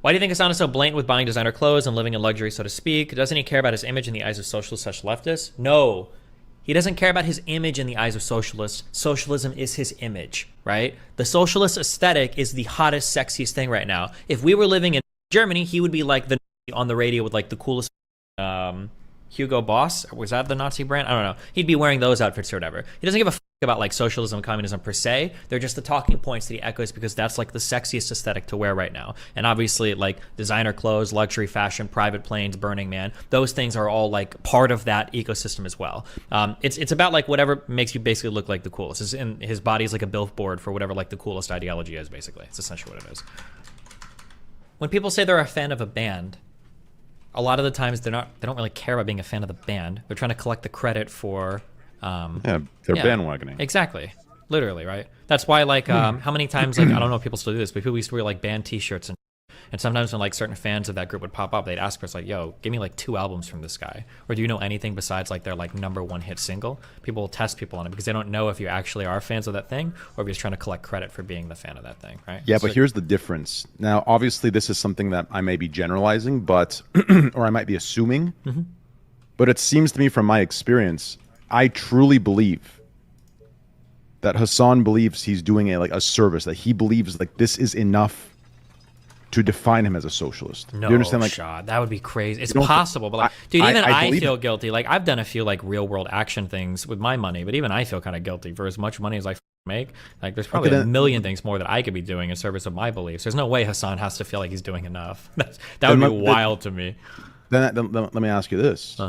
Why do you think Hasan is so blatant with buying designer clothes and living in luxury, so to speak? Doesn't he care about his image in the eyes of socialists/leftists? No. He doesn't care about his image in the eyes of socialists. Socialism is his image, right? The socialist aesthetic is the hottest, sexiest thing right now. If we were living in Germany, he would be like the on the radio with like the coolest Hugo Boss. Was that the Nazi brand? I don't know. He'd be wearing those outfits or whatever. He doesn't give a fuck about like socialism and communism per se. They're just the talking points that he echoes because that's like the sexiest aesthetic to wear right now. And obviously like designer clothes, luxury fashion, private planes, Burning Man, those things are all like part of that ecosystem as well. It's about like whatever makes you basically look like the coolest. And his body is like a billboard for whatever like the coolest ideology is, basically. It's essentially what it is. When people say they're a fan of a band, a lot of the times they don't really care about being a fan of the band. They're trying to collect the credit for they're bandwagoning. Exactly. Literally, right? That's why like how many times like I don't know if people still do this, but people used to wear like band t-shirts and sometimes when like certain fans of that group would pop up, they'd ask us like, yo, give me like 2 albums from this guy. Or do you know anything besides like their like #1 hit single? People will test people on it because they don't know if you actually are fans of that thing or if you're just trying to collect credit for being the fan of that thing, right? Yeah, but here's the difference. Now, obviously, this is something that I may be generalizing, but or I might be assuming. But it seems to me from my experience, I truly believe that Hasan believes he's doing a service, that he believes like this is enough to define him as a socialist. No, you understand? Like, Shad, that would be crazy. It's possible, but like, dude, even I feel guilty. Like, I've done a few like real world action things with my money, but even I feel kind of guilty for as much money as I make. Like, there's probably a million things more that I could be doing in service of my beliefs. There's no way Hasan has to feel like he's doing enough. That would be wild to me. Then let me ask you this: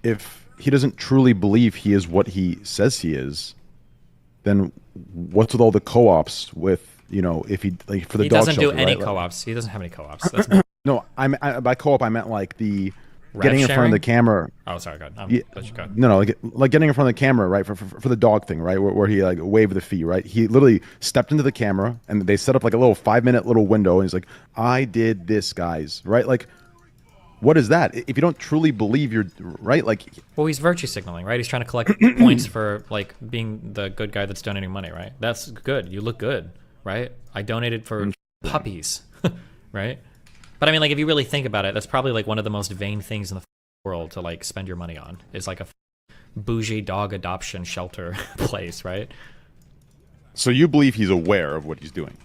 if he doesn't truly believe he is what he says he is, then what's with all the co-ops with? You know, if he like for the dog shelter, he doesn't do any right? co-ops. He doesn't have any co-ops. No, by co-op I meant like the getting in front of the camera. Oh, sorry, God. No, like getting in front of the camera, right? For the dog thing, right? Where he like waved the fee, right? He literally stepped into the camera and they set up like a little 5-minute little window, and he's like, "I did this, guys," right? Like, what is that? If you don't truly believe you're right, like, well, he's virtue signaling, right? He's trying to collect points for like being the good guy that's donating money, right? That's good. You look good. Right? I donated for puppies, right? But I mean, like, if you really think about it, that's probably like one of the most vain things in the world to like spend your money on is like a bougie dog adoption shelter place, right? So you believe he's aware of what he's doing?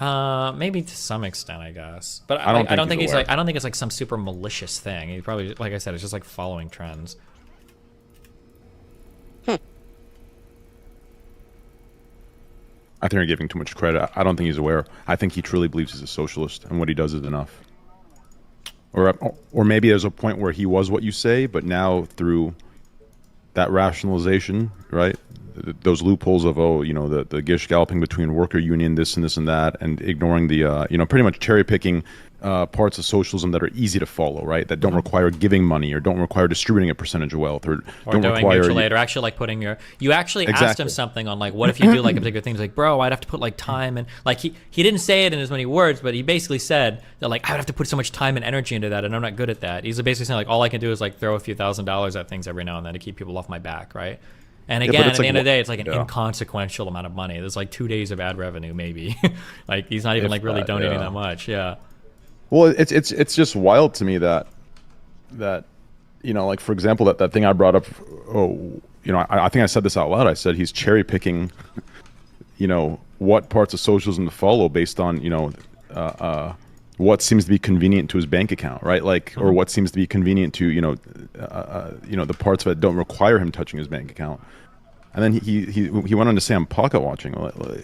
Maybe to some extent, I guess. But I don't think he's like, I don't think it's like some super malicious thing. He probably, like I said, it's just like following trends. I think you're giving too much credit. I don't think he's aware. I think he truly believes he's a socialist, and what he does is enough. Or maybe there's a point where he was what you say, but now through that rationalization, right? Those loopholes of the gish galloping between worker union, this and this and that, and ignoring the pretty much cherry picking parts of socialism that are easy to follow, right? That don't require giving money or don't require distributing a percentage of wealth or don't doing require mutual aid or actually like putting you actually asked him something on like, what if you do like a particular thing? He's like, bro, I'd have to put like time and like he didn't say it in as many words, but he basically said that like I would have to put so much time and energy into that and I'm not good at that. He's basically saying like all I can do is like throw a few $1,000s at things every now and then to keep people off my back, right? And again, at the end of the day, it's like an inconsequential amount of money. There's like 2 days of ad revenue, maybe. Like he's not even like really donating that much. Yeah. Well, it's just wild to me that like for example that thing I brought up. I think I said this out loud. I said he's cherry picking, what parts of socialism to follow based on what seems to be convenient to his bank account, right? Like, or what seems to be convenient to the parts of it don't require him touching his bank account. And then he went on to say I'm pocket watching.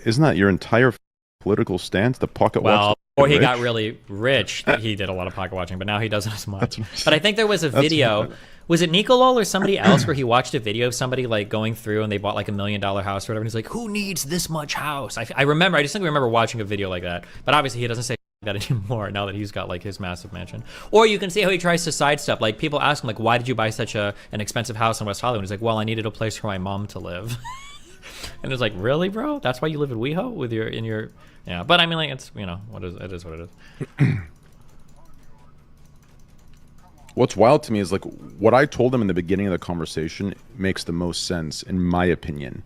Isn't that your entire political stance? The pocket watch. Or he got really rich. He did a lot of pocket watching, but now he doesn't as much. But I think there was a video. Was it Nicolol or somebody else where he watched a video of somebody like going through and they bought like $1 million house or whatever? And he's like, who needs this much house? I just remember watching a video like that. But obviously he doesn't say that anymore now that he's got like his massive mansion. Or you can see how he tries to sidestep. Like people ask him like, why did you buy such an expensive house in West Hollywood? He's like, well, I needed a place for my mom to live. And it's like, really, bro? That's why you live in WeHo with your yeah. But I mean, like, it's it is what it is. What's wild to me is like what I told him in the beginning of the conversation makes the most sense in my opinion.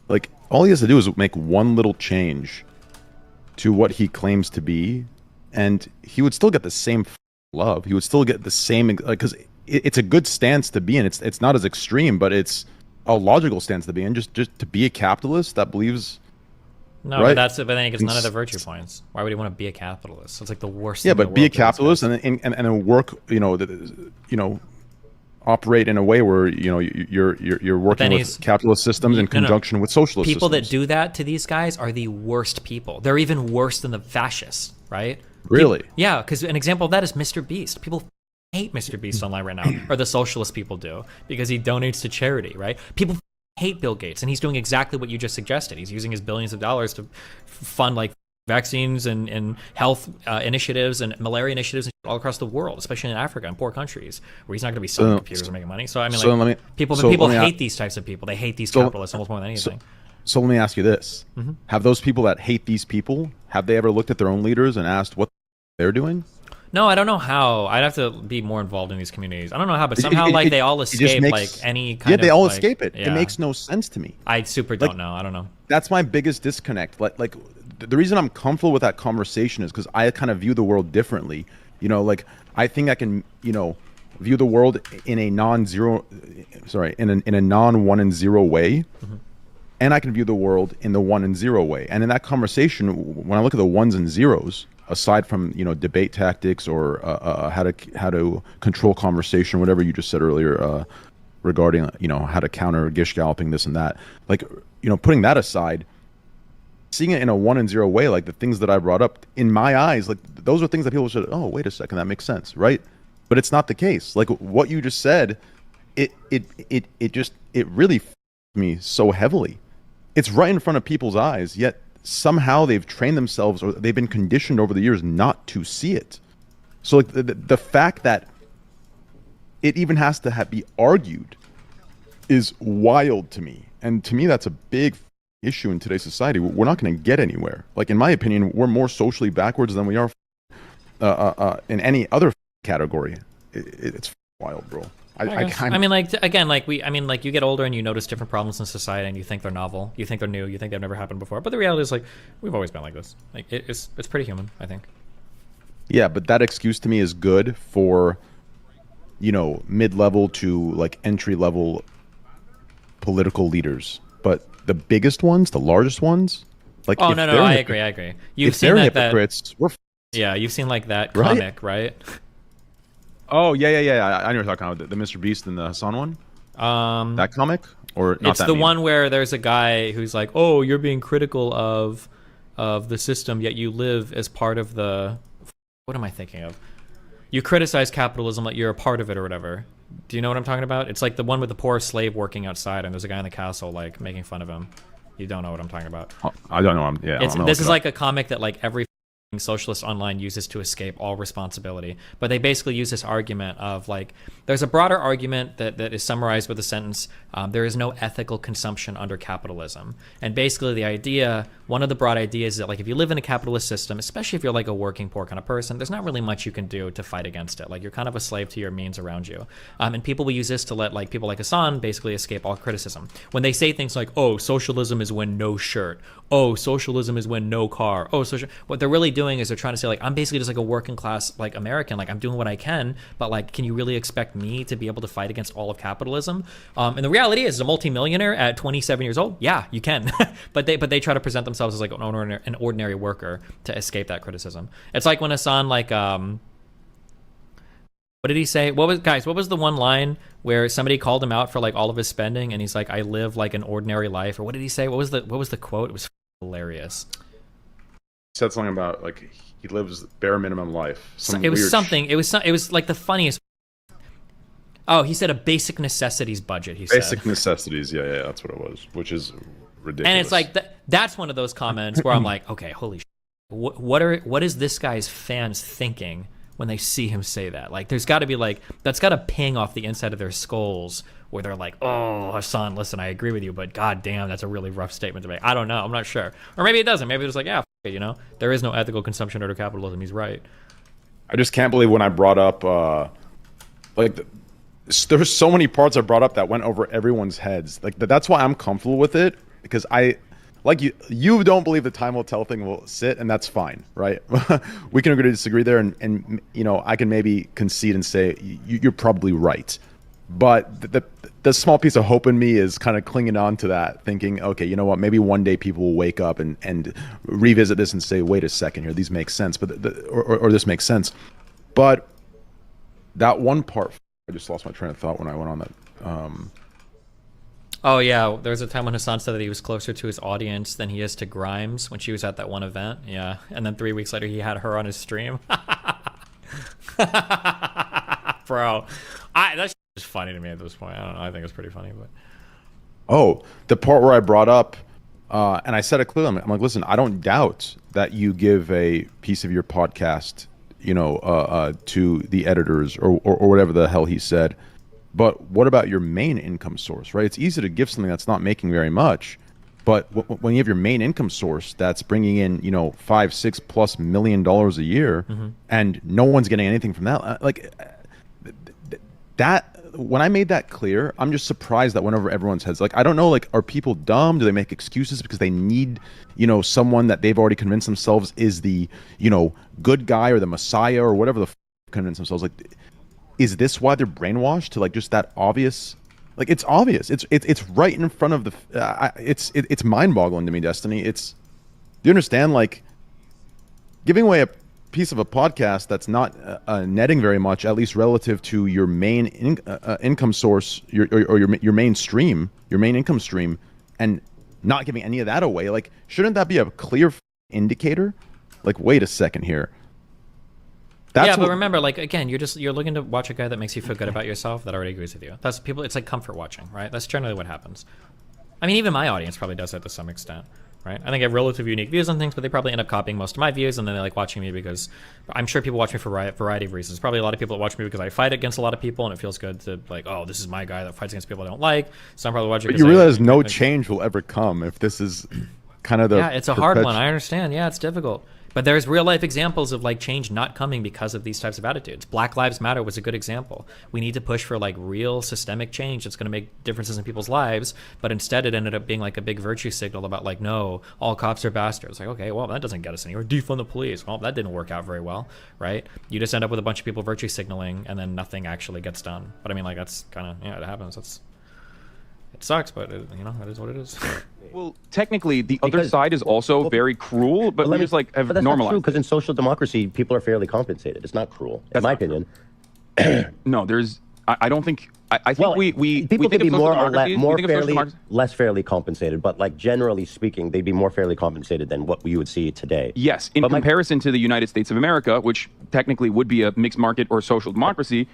Like all he has to do is make one little change to what he claims to be, and he would still get the same love. He would still get the same, because it's a good stance to be in. It's not as extreme, but it's a logical stance to be in. Just to be a capitalist that believes. No, right? but then he gets none of the virtue points. Why would he want to be a capitalist? It's like the worst. Yeah, thing in but the be a world to those capitalist guys. and then work. Operate in a way where you're working with capitalist systems in conjunction with socialist people systems. That do that to these guys are the worst people. They're even worse than the fascists, right? Really? Yeah, because an example of that is Mr. Beast. People hate Mr. Beast online right now, or the socialist people do, because he donates to charity, right? People hate Bill Gates, and he's doing exactly what you just suggested. He's using his billions of dollars to fund like vaccines and health initiatives and malaria initiatives all across the world, especially in Africa and poor countries where he's not going to be selling computers or making money. So I mean, people hate these types of people. They hate these capitalists almost more than anything. So let me ask you this: have those people that hate these people, have they ever looked at their own leaders and asked what they're doing? No, I don't know how. I'd have to be more involved in these communities. I don't know how, but somehow they all escape any kind of... Yeah, they all escape it. Yeah. It makes no sense to me. I don't know. I don't know. That's my biggest disconnect. Like the reason I'm comfortable with that conversation is because I kind of view the world differently. I think I can, view the world in a non-zero, in a non-1 and 0 way. And I can view the world in the 1 and 0 way. And in that conversation, when I look at the ones and zeros, aside from debate tactics or how to control conversation, whatever you just said earlier regarding how to counter gish galloping, this and that, putting that aside, seeing it in a 1 and 0 way, like the things that I brought up, in my eyes, like those are things that people should, oh, wait a second, that makes sense, right? But it's not the case. Like what you just said, it really f***ed me so heavily. It's right in front of people's eyes, yet somehow they've trained themselves, or they've been conditioned over the years not to see it. So like the fact that it even has to be argued is wild to me. And to me, that's a big issue in today's society. We're not going to get anywhere. Like, in my opinion, we're more socially backwards than we are in any other category. It's wild, bro. I mean, you get older and you notice different problems in society, and you think they're novel, you think they're new, you think they've never happened before. But the reality is, like, we've always been like this. Like, it's pretty human, I think. Yeah, but that excuse to me is good for, mid-level to like entry-level political leaders. But the biggest ones, the largest ones, like, I agree. You've seen they're hypocrites. Yeah, you've seen like that comic, right? Oh yeah. I know you're talking about the Mr. Beast and the Hasan one. That comic, or not? It's the one where there's a guy who's like, "Oh, you're being critical of the system, yet you live as part of the." What am I thinking of? You criticize capitalism, like you're a part of it or whatever. Do you know what I'm talking about? It's like the one with the poor slave working outside, and there's a guy in the castle like making fun of him. You don't know what I'm talking about? I don't know. This is like a comic that like every socialist online uses to escape all responsibility. But they basically use this argument of like, there's a broader argument that is summarized with the sentence, there is no ethical consumption under capitalism. And basically the idea, one of the broad ideas is that like if you live in a capitalist system, especially if you're like a working poor kind of person, there's not really much you can do to fight against it. Like you're kind of a slave to your means around you. And people will use this to let like people like Hasan basically escape all criticism. When they say things like, oh, socialism is when no shirt. Oh, socialism is when no car. Oh, what they're really doing is they're trying to say like, I'm basically just like a working class like American, like I'm doing what I can, but like, can you really expect me to be able to fight against all of capitalism? And the reality is, as a multimillionaire at 27 years old, yeah, you can. but they try to present themselves as like an ordinary worker to escape that criticism. It's like when Hasan like what did he say? What was the one line where somebody called him out for like all of his spending, and he's like, I live like an ordinary life, or what did he say? What was the quote? It was hilarious. He said something about like he lives bare minimum life. It was like the funniest. Oh, he said a basic necessities budget. Basic necessities, yeah, that's what it was, which is ridiculous. And it's like that's one of those comments where I'm like, okay, holy shit. What is this guy's fans thinking when they see him say that? Like, there's got to be like, that's got to ping off the inside of their skulls where they're like, oh, Hasan, listen, I agree with you, but god damn, that's a really rough statement to make. I don't know, I'm not sure. Or maybe it doesn't. Maybe it's like, yeah, f it, there is no ethical consumption under capitalism. He's right. I just can't believe when I brought up there's so many parts I brought up that went over everyone's heads. Like that's why I'm comfortable with it, because I like you don't believe the time will tell thing will sit, and that's fine, right? We can agree to disagree there, and you know, I can maybe concede and say you're probably right. But the small piece of hope in me is kind of clinging on to that, thinking, okay, you know what, maybe one day people will wake up and revisit this and say, wait a second here, these make sense, but or this makes sense. But that one part, I just lost my train of thought when I went on that. Oh yeah, there was a time when Hasan said that he was closer to his audience than he is to Grimes when she was at that one event. Yeah, and then 3 weeks later he had her on his stream. Bro, that's just funny to me at this point. I don't know. I think it's pretty funny, but oh, the part where I brought up, and I said it clearly. I'm like, listen, I don't doubt that you give a piece of your podcast, you know, to the editors or whatever the hell he said. But what about your main income source, right? It's easy to give something that's not making very much, but when you have your main income source that's bringing in, you know, $5-6+ million a year, and no one's getting anything from that, like that. When I made that clear, I'm just surprised that went over everyone's heads. Like, I don't know, like, are people dumb? Do they make excuses because they need, you know, someone that they've already convinced themselves is the, you know, good guy or the messiah or whatever the convince themselves? Like, is this why they're brainwashed to, like, just that obvious? Like, it's obvious. It's right in front of the. It's mind-boggling to me, Destiny. Do you understand? Like, giving away a piece of a podcast that's not netting very much, at least relative to your main income source, your main stream, your main income stream, and not giving any of that away. Like, shouldn't that be a clear indicator? Like, wait a second here. Yeah, but remember, like, again, you're looking to watch a guy that makes you feel good about yourself that already agrees with you. That's people. It's like comfort watching, right? That's generally what happens. I mean, even my audience probably does that to some extent, right? I think I have relatively unique views on things, but they probably end up copying most of my views, and then they like watching me because I'm sure people watch me for a variety of reasons. Probably a lot of people that watch me because I fight against a lot of people, and it feels good to, like, oh, this is my guy that fights against people I don't like. So I'm probably watching. But you realize no change will ever come if this is kind of the. Yeah, it's a hard one. I understand. Yeah, it's difficult. But there's real life examples of, like, change not coming because of these types of attitudes. Black Lives Matter was a good example. We need to push for, like, real systemic change that's going to make differences in people's lives. But instead it ended up being like a big virtue signal about, like, no, all cops are bastards. Like, okay, well, that doesn't get us anywhere. Defund the police. Well, that didn't work out very well, right? You just end up with a bunch of people virtue signaling and then nothing actually gets done. But I mean, like, that's kind of, yeah, it happens. It sucks, but it, you know, it is what it is. Well, technically, the other side is also very cruel, but we just, like, have but that's normalized. Not true, because in social democracy, people are fairly compensated. It's not cruel, in my opinion. No, there's. I don't think. I think we people think could be of more fairly, less fairly compensated, but, like, generally speaking, they'd be more fairly compensated than what you would see today. Yes, in comparison to the United States of America, which technically would be a mixed market or social democracies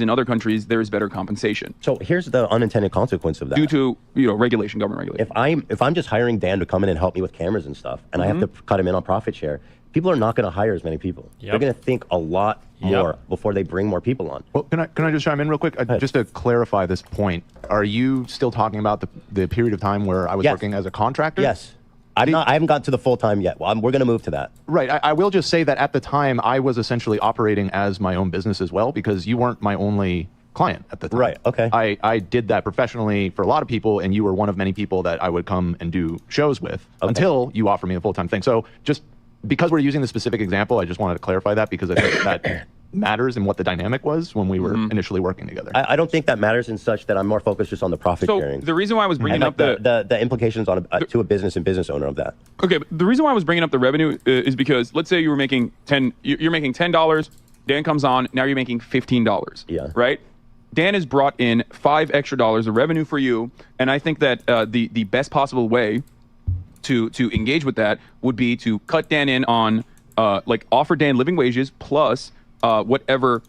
in other countries, there is better compensation. So here's the unintended consequence of that. Due to, you know, regulation, government regulation. If I'm just hiring Dan to come in and help me with cameras and stuff, and I have to cut him in on profit share, people are not going to hire as many people. They're going to think a lot more before they bring more people on. Well, can I just chime in real quick? Just to clarify this point, are you still talking about the period of time where I was working as a contractor? Yes. I haven't got to the full time yet. Well, we're going to move to that. Right. I will just say that at the time, I was essentially operating as my own business as well, because you weren't my only client at the time. Right. Okay. I did that professionally for a lot of people, and you were one of many people that I would come and do shows with until you offered me a full-time thing. So just because we're using the specific example, I just wanted to clarify that, because I think that matters in what the dynamic was when we were initially working together. I don't think that matters in such that I'm more focused just on the profit sharing. The reason why I was bringing up the implications on to a business and business owner of that. Okay, but the reason why I was bringing up the revenue is because, let's say you were making you're making $10. Dan comes on, now you're making $15. Yeah. Right. Dan has brought in $5 extra of revenue for you, and I think that the best possible way to engage with that would be to cut Dan in on like offer Dan living wages plus whatever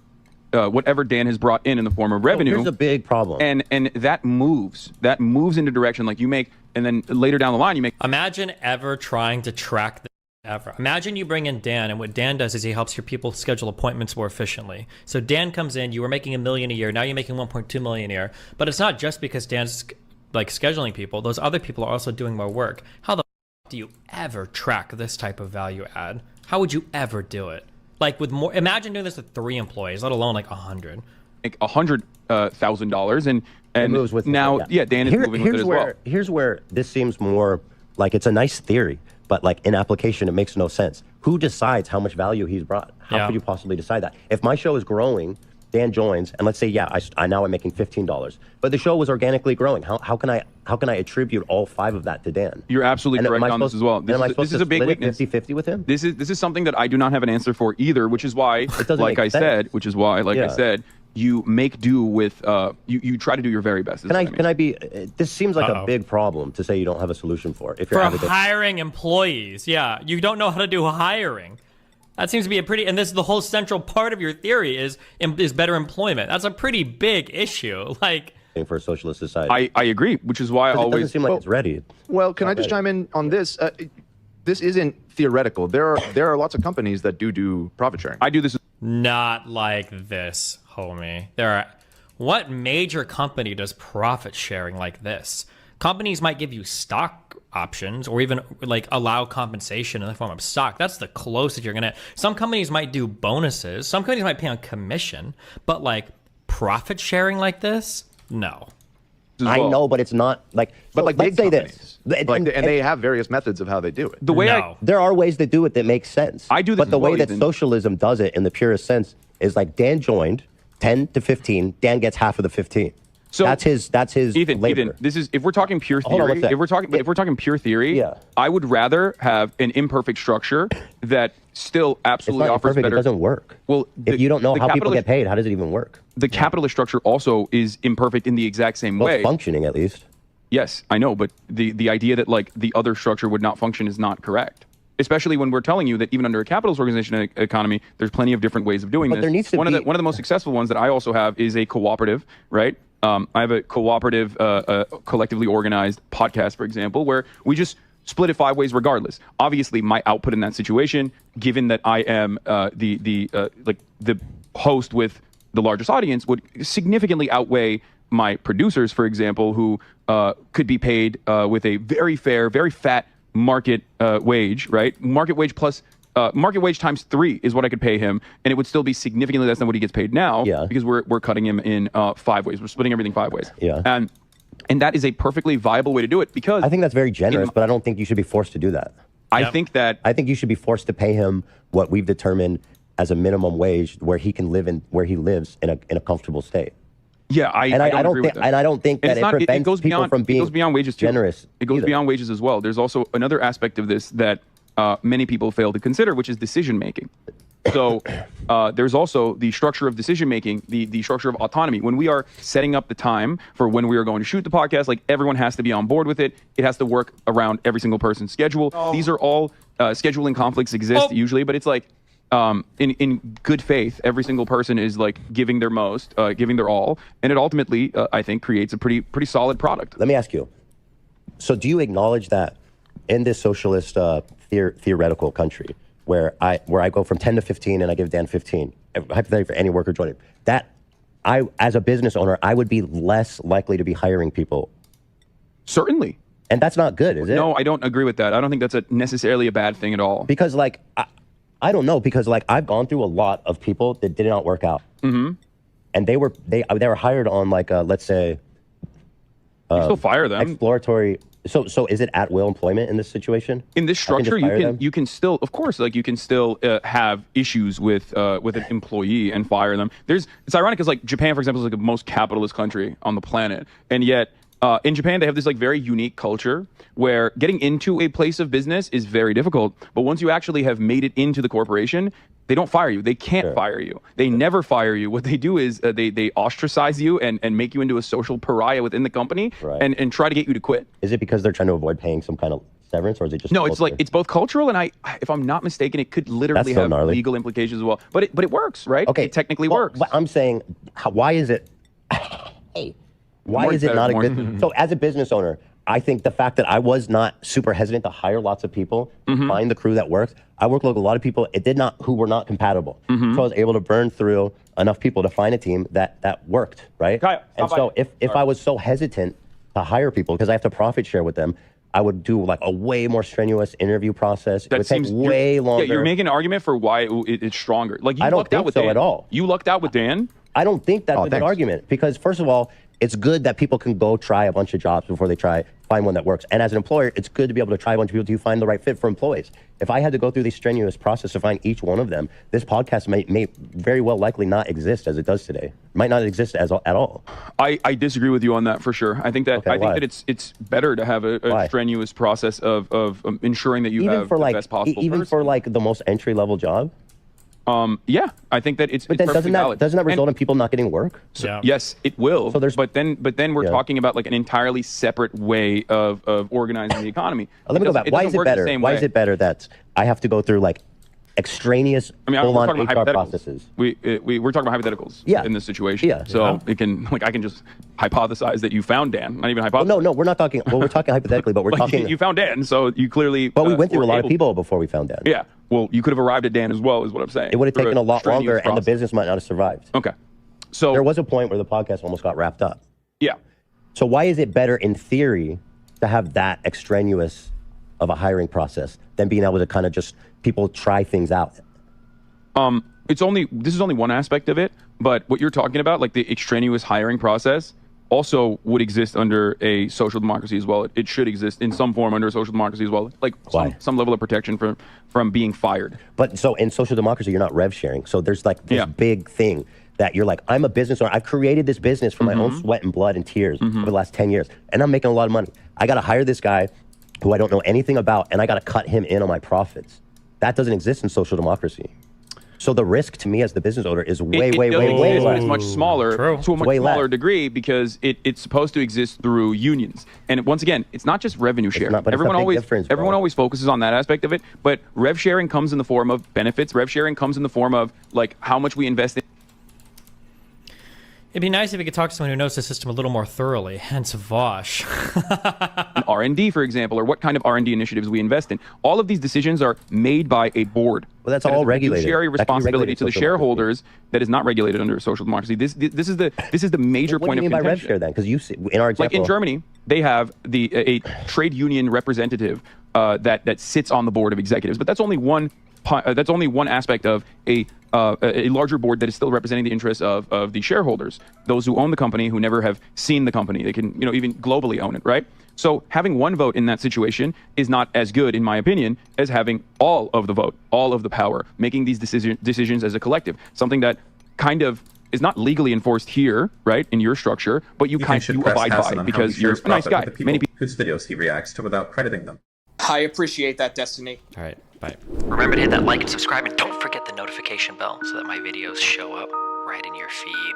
Dan has brought in the form of revenue. Here's a big problem. And that moves into direction, like you make, and then later down the line you make. Imagine ever trying to track this ever. Imagine you bring in Dan, and what Dan does is he helps your people schedule appointments more efficiently. So Dan comes in, you were making $1 million a year, now you're making $1.2 million a year. But it's not just because Dan's, like, scheduling people. Those other people are also doing more work. How the do you ever track this type of value add? How would you ever do it? Like, with more, imagine doing this with 3 employees, let alone like 100. Like $100,000, and it moves with now, Dan is moving with it as well. Here's where this seems more Like, it's a nice theory, but like in application, it makes no sense. Who decides how much value he's brought? How could you possibly decide that? If my show is growing, Dan joins, and let's say, I now I'm making $15, but the show was organically growing. How can I attribute all 5 of that to Dan? You're absolutely correct on this as well. This is a big weakness. 50-50 with him? This is something that I do not have an answer for either, which is why, like I said, you make do with you try to do your very best. Can I be? This seems like a big problem to say you don't have a solution for. If you're hiring employees, you don't know how to do hiring. That seems to be and this is the whole central part of your theory is better employment. That's a pretty big issue. Like, for a socialist society. I agree, which is why I always. It doesn't seem like it's ready. Well, can I just chime in on this? This isn't theoretical. There are lots of companies that do profit sharing. I do this. Not like this, homie. What major company does profit sharing like this? Companies might give you stock options or even like allow compensation in the form of stock. That's the closest you're gonna. Some companies might do bonuses. Some companies might pay on commission, but like profit sharing like this, no. I know, but it's not like. But like let's big say companies, this, and they have various methods of how they do it. The way there are ways to do it that make sense. I do this, but the way that socialism does it in the purest sense is like Dan joined 10 to 15. Dan gets half of the 15. So that's his Ethan, this is if we're talking pure theory. If we're talking pure theory, I would rather have an imperfect structure that still absolutely offers better. It doesn't work. Well, if you don't know how people get paid, how does it even work? The capitalist structure also is imperfect in the exact same way. It's functioning at least. Yes, I know, but the idea that like the other structure would not function is not correct. Especially when we're telling you that even under a capitalist organization economy, there's plenty of different ways of doing this. There needs to one of the most successful ones that I also have is a cooperative, right? I have a cooperative, collectively organized podcast, for example, where we just split it 5 ways regardless. Obviously, my output in that situation, given that I am the host with the largest audience, would significantly outweigh my producers, for example, who could be paid with a very fair, very fat market wage, right? Market wage plus market wage times 3 is what I could pay him, and it would still be significantly less than what he gets paid now because we're cutting him in 5 ways. We're splitting everything 5 ways. And that is a perfectly viable way to do it because I think that's very generous, but I don't think you should be forced to do that. I think you should be forced to pay him what we've determined as a minimum wage where he can live where he lives in a comfortable state. Yeah, I don't think that it prevents people from being generous. It goes beyond wages as well. There's also another aspect of this that many people fail to consider, which is decision making. So there's also the structure of decision making, the structure of autonomy. When we are setting up the time for when we are going to shoot the podcast, like everyone has to be on board with it. It has to work around every single person's schedule. These are all scheduling conflicts exist usually, but it's like in good faith, every single person is like giving their most, giving their all, and it ultimately, I think, creates a pretty solid product. Let me ask you. So, do you acknowledge that in this socialist theoretical country, where I go from 10 to 15 and I give Dan 15, hypothetically for any worker joining, that I, as a business owner, I would be less likely to be hiring people? Certainly. And that's not good, is it? No, I don't agree with that. I don't think that's necessarily a bad thing at all. Because like. I don't know, because like I've gone through a lot of people that did not work out, and they were hired on like let's say, you still fire them. Exploratory. So is it at will employment in this situation? In this structure, you can still, of course, like you can still have issues with an employee and fire them. It's ironic because like Japan, for example, is like the most capitalist country on the planet, and yet. In Japan, they have this like very unique culture where getting into a place of business is very difficult. But once you actually have made it into the corporation, they don't fire you. They can't fire you. They never fire you. What they do is they ostracize you and make you into a social pariah within the company and try to get you to quit. Is it because they're trying to avoid paying some kind of severance, or is it just no? It's both cultural and if I'm not mistaken, it could literally have legal implications as well. But it works, right? Okay, it technically works. But I'm saying, why is it? Why is it not a good? So as a business owner, I think the fact that I was not super hesitant to hire lots of people, find the crew that worked. I worked with a lot of people who were not compatible. So I was able to burn through enough people to find a team that worked, right? And so if I was so hesitant to hire people because I have to profit share with them, I would do like a way more strenuous interview process. It would take way longer. Yeah, you're making an argument for why it's stronger. Like you I don't lucked out think with so Dan. At all. You lucked out with Dan. I don't think that's a good argument because, first of all, it's good that people can go try a bunch of jobs before they find one that works. And as an employer, it's good to be able to try a bunch of people till you find the right fit for employees. If I had to go through this strenuous process to find each one of them, this podcast may very well likely not exist as it does today. Might not exist at all. I disagree with you on that for sure. I think that it's better to have a strenuous process of ensuring that you have the best possible even person. for like the most entry level job. Yeah, I think that it's. But then doesn't that result in people not getting work? So, yes, it will. So but then we're talking about like an entirely separate way of organizing the economy. Let me go back. Why is it better? Why is it better that I have to go through like extraneous full-on HR processes? We're talking about hypotheticals in this situation. Yeah. So it can I can just hypothesize that you found Dan. Not even hypothesize. No, we're not talking. Well, we're talking hypothetically, but we're talking. You found Dan, so you clearly. But we went through a lot of people before we found Dan. Yeah. Well, you could have arrived at Dan as well, is what I'm saying. It would have taken a lot longer, and the business might not have survived. Okay. So there was a point where the podcast almost got wrapped up. Yeah. So why is it better in theory to have that extraneous of a hiring process than being able to kind of just people try things out? This is only one aspect of it, but what you're talking about, like the extraneous hiring process, also would exist under a social democracy as well. It should exist in some form under a social democracy as well, like some level of protection from being fired. But so in social democracy, you're not rev sharing. So there's like this big thing that you're like, I'm a business owner. I've created this business from my own sweat and blood and tears over the last 10 years, and I'm making a lot of money. I got to hire this guy who I don't know anything about, and I got to cut him in on my profits. That doesn't exist in social democracy. So the risk to me as the business owner is way less. But it's much smaller to a much smaller degree because it's supposed to exist through unions. And once again, it's not just revenue sharing. Everyone always focuses on that aspect of it, but rev sharing comes in the form of benefits. Rev sharing comes in the form of like how much we invest in. It'd be nice if we could talk to someone who knows the system a little more thoroughly, hence Vosh. R&D, for example, or what kind of R&D initiatives we invest in. All of these decisions are made by a board. Well, that's all regulated. Fiduciary responsibility to the shareholders that is not regulated under social democracy. This is the major point of contention. What do you mean by rev share then? Because you see, in our example, like in Germany, they have a trade union representative that sits on the board of executives, but that's only one aspect of a larger board that is still representing the interests of the shareholders, those who own the company, who never have seen the company. They can, even globally own it, right? So having one vote in that situation is not as good, in my opinion, as having all of the vote, all of the power, making these decisions as a collective. Something that kind of is not legally enforced here, right, in your structure, but you abide by because you're a nice guy. Many people whose videos he reacts to without crediting them. I appreciate that, Destiny. All right, bye. Remember to hit that like and subscribe, and don't forget the notification bell so that my videos show up right in your feed.